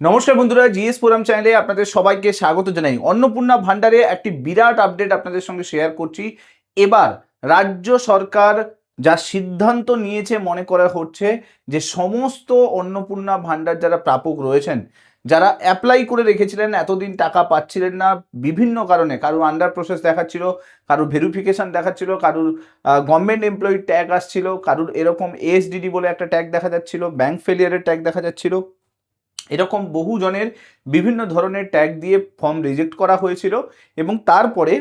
নমস্কার বন্ধুরা, GS forum চ্যানেলে আপনাদের সবাইকে স্বাগত জানাই। অন্নপূর্ণা ভান্ডারে একটি বিরাট আপডেট আপনাদের সঙ্গে শেয়ার করছি। এবার রাজ্য সরকার যা সিদ্ধান্ত নিয়েছে মনে করা হচ্ছে যে সমস্ত অন্নপূর্ণা ভান্ডার যারা প্রাপক রয়েছেন, যারা অ্যাপ্লাই করে রেখেছিলেন, এতদিন টাকা পাচ্ছিলেন না বিভিন্ন কারণে, কারুর আন্ডার প্রসেস দেখাচ্ছিল, কারুর ভেরিফিকেশন দেখাচ্ছিল, কারুর গভর্নমেন্ট এমপ্লয়ি ট্যাগ আসছিল, কারুর এরকম এএসডিডি বলে একটা ট্যাগ দেখা যাচ্ছিল, ব্যাংক ফেলিয়ারের ট্যাগ দেখা যাচ্ছিল, এরকম বহু জনের বিভিন্ন ধরনের ট্যাগ দিয়ে ফর্ম রিজেক্ট করা হয়েছিল এবং তারপরে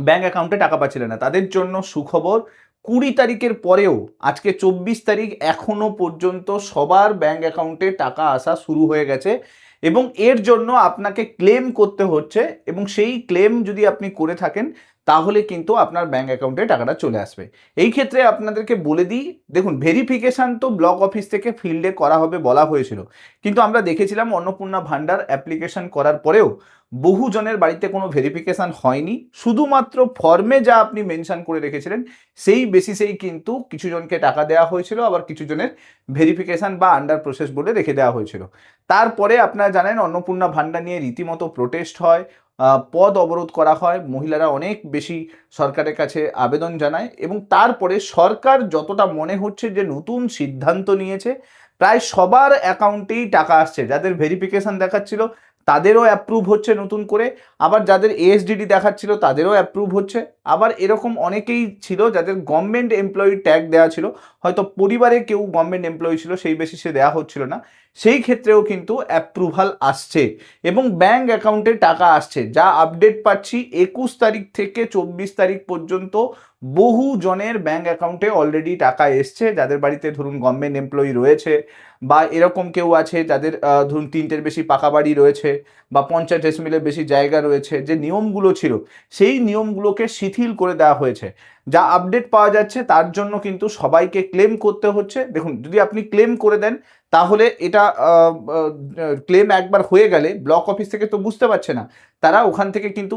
ব্যাঙ্ক অ্যাকাউন্টে টাকা পাচ্ছিলেন না। তাদের জন্য সুখবর, 20 তারিখের পরেও আজকে 24 তারিখ এখনো পর্যন্ত সবার ব্যাঙ্ক অ্যাকাউন্টে টাকা আসা শুরু হয়ে গেছে এবং এর জন্য আপনাকে ক্লেম করতে হচ্ছে এবং সেই ক্লেম যদি আপনি করে থাকেন তাহলে কিন্তু আপনার ব্যাঙ্ক অ্যাকাউন্টে টাকাটা চলে আসবে। এই ক্ষেত্রে আপনাদেরকে বলে দিই, দেখুন, ভেরিফিকেশান তো ব্লক অফিস থেকে ফিল্ডে করা হবে বলা হয়েছিল, কিন্তু আমরা দেখেছিলাম অন্নপূর্ণা ভান্ডার অ্যাপ্লিকেশন করার পরেও বহু জনের বাড়িতে কোনো ভেরিফিকেশান হয়নি। শুধুমাত্র ফর্মে যা আপনি মেনশন করে রেখেছিলেন সেই বেসিসেই কিন্তু কিছু জনকে টাকা দেওয়া হয়েছিল, আবার কিছু জনের ভেরিফিকেশান বা আন্ডার প্রসেস বলে রেখে দেওয়া হয়েছিল। তারপরে আপনারা জানেন অন্নপূর্ণা ভান্ডার নিয়ে রীতিমতো প্রোটেস্ট হয়, পদ অবরোধ করা হয়, মহিলারা অনেক বেশি সরকারের কাছে আবেদন জানায় এবং তারপরে সরকার যতটা মনে হচ্ছে যে নতুন সিদ্ধান্ত নিয়েছে, প্রায় সবার অ্যাকাউন্টেই টাকা আসছে। যাদের ভেরিফিকেশান দেখাচ্ছিল তাদেরও অ্যাপ্রুভ হচ্ছে নতুন করে, আবার যাদের এএসডিডি দেখাচ্ছিল তাদেরও অ্যাপ্রুভ হচ্ছে, আবার এরকম অনেকেই ছিল যাদের গভর্নমেন্ট এমপ্লয়ি ট্যাগ দেওয়া ছিল, হয়তো পরিবারে কেউ গভর্নমেন্ট এমপ্লয়ি ছিল সেই বেসিসে দেওয়া হচ্ছিল না, সেই ক্ষেত্রেও কিন্তু অ্যাপ্রুভাল আসছে এবং ব্যাঙ্ক অ্যাকাউন্টে টাকা আসছে। যা আপডেট পাচ্ছি 21 তারিখ থেকে 24 তারিখ পর্যন্ত বহু জনের ব্যাঙ্ক অ্যাকাউন্টে অলরেডি টাকা এসছে। যাদের বাড়িতে ধরুন গভর্নমেন্ট এমপ্লয়ি রয়েছে বা এরকম কেউ আছে যাদের ধরুন 3টের বেশি পাকা বাড়ি রয়েছে বা 50 ডেসিমেলের বেশি জায়গা রয়েছে, যে নিয়মগুলো ছিল সেই নিয়মগুলোকে শিথিল করে দেওয়া হয়েছে। যা আপডেট পাওয়া যাচ্ছে তার জন্য কিন্তু সবাইকে ক্লেম করতে হচ্ছে। দেখুন, যদি আপনি ক্লেম করে দেন তাহলে এটা ক্লেম একবার হয়ে গেলে ব্লক অফিস থেকে তো বুঝতে পারছে না, তারা ওখান থেকে কিন্তু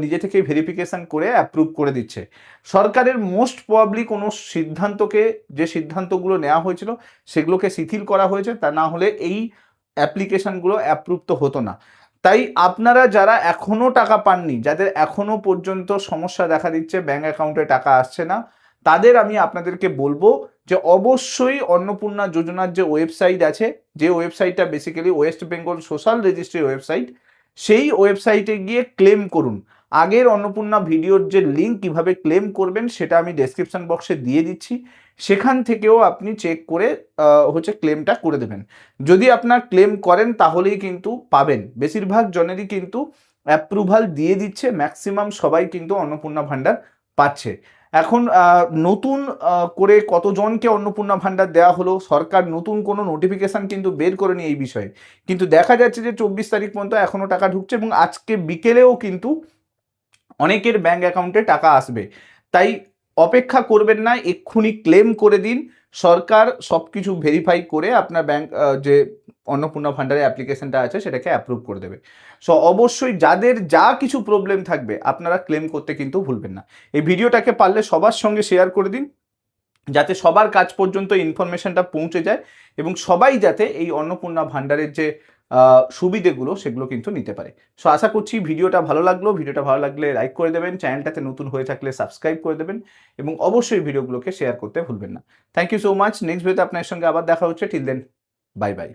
নিজে থেকে ভেরিফিকেশন করে অ্যাপ্রুভ করে দিচ্ছে। সরকারের মোস্ট প্রবাবলি কোনো সিদ্ধান্তকে, যে সিদ্ধান্তগুলো নেওয়া হয়েছিল সেগুলোকে শিথিল করা হয়েছে, তা না হলে এই অ্যাপ্লিকেশনগুলো অ্যাপ্রুভ তো হতো না। তাই আপনারা যারা এখনও টাকা পাননি, যাদের এখনও পর্যন্ত সমস্যা দেখা দিচ্ছে ব্যাঙ্ক অ্যাকাউন্টে টাকা আসছে না, তাদের আমি আপনাদেরকে বলবো যে অবশ্যই অন্নপূর্ণা যোজনার যে ওয়েবসাইট আছে, যে ওয়েবসাইটটা basically West Bengal social registry website, সেই ওয়েবসাইটে গিয়ে ক্লেম করুন। আগের অন্নপূর্ণা ভিডিওর যে লিঙ্ক কীভাবে ক্লেম করবেন সেটা আমি ডেসক্রিপশন বক্সে দিয়ে দিচ্ছি, সেখান থেকেও আপনি চেক করে ক্লেমটা করে দেবেন। যদি আপনার ক্লেম করেন তাহলেই কিন্তু পাবেন। বেশিরভাগ জনেরই কিন্তু অ্যাপ্রুভাল দিয়ে দিচ্ছে, ম্যাক্সিমাম সবাই কিন্তু অন্নপূর্ণা ভান্ডার পাচ্ছে। এখন নতুন করে কতজনকে অন্নপূর্ণা ভান্ডার দেওয়া হলো, সরকার নতুন কোনো নোটিফিকেশান কিন্তু বের করেনি এই বিষয়ে, কিন্তু দেখা যাচ্ছে যে 24 তারিখ পর্যন্ত এখনও টাকা ঢুকছে এবং আজকে বিকেলেও কিন্তু অনেকের ব্যাঙ্ক অ্যাকাউন্টে টাকা আসবে। তাই অপেক্ষা করবেন না, এক্ষুনি ক্লেম করে দিন। সরকার সব কিছু ভেরিফাই করে আপনার ব্যাঙ্ক যে অন্নপূর্ণা ভান্ডারের অ্যাপ্লিকেশনটা আছে সেটাকে অ্যাপ্রুভ করে দেবে। সো অবশ্যই যাদের যা কিছু প্রবলেম থাকবে আপনারা ক্লেম করতে কিন্তু ভুলবেন না। এই ভিডিওটাকে পারলে সবার সঙ্গে শেয়ার করে দিন, যাতে সবার কাছ পর্যন্ত ইনফরমেশনটা পৌঁছে যায় এবং সবাই যাতে এই অন্নপূর্ণা ভান্ডারের যে সুবিধেগুলো সেগুলো কিন্তু নিতে পারে। সো আশা করছি ভিডিওটা ভালো লাগলো। ভিডিওটা ভালো লাগলে লাইক করে দেবেন, চ্যানেলটাতে নতুন হয়ে থাকলে সাবস্ক্রাইব করে দেবেন এবং অবশ্যই ভিডিওগুলোকে শেয়ার করতে ভুলবেন না। Thank you so much. Next ভিডিওতে আপনার সঙ্গে আবার দেখা হচ্ছে। Till then, bye by.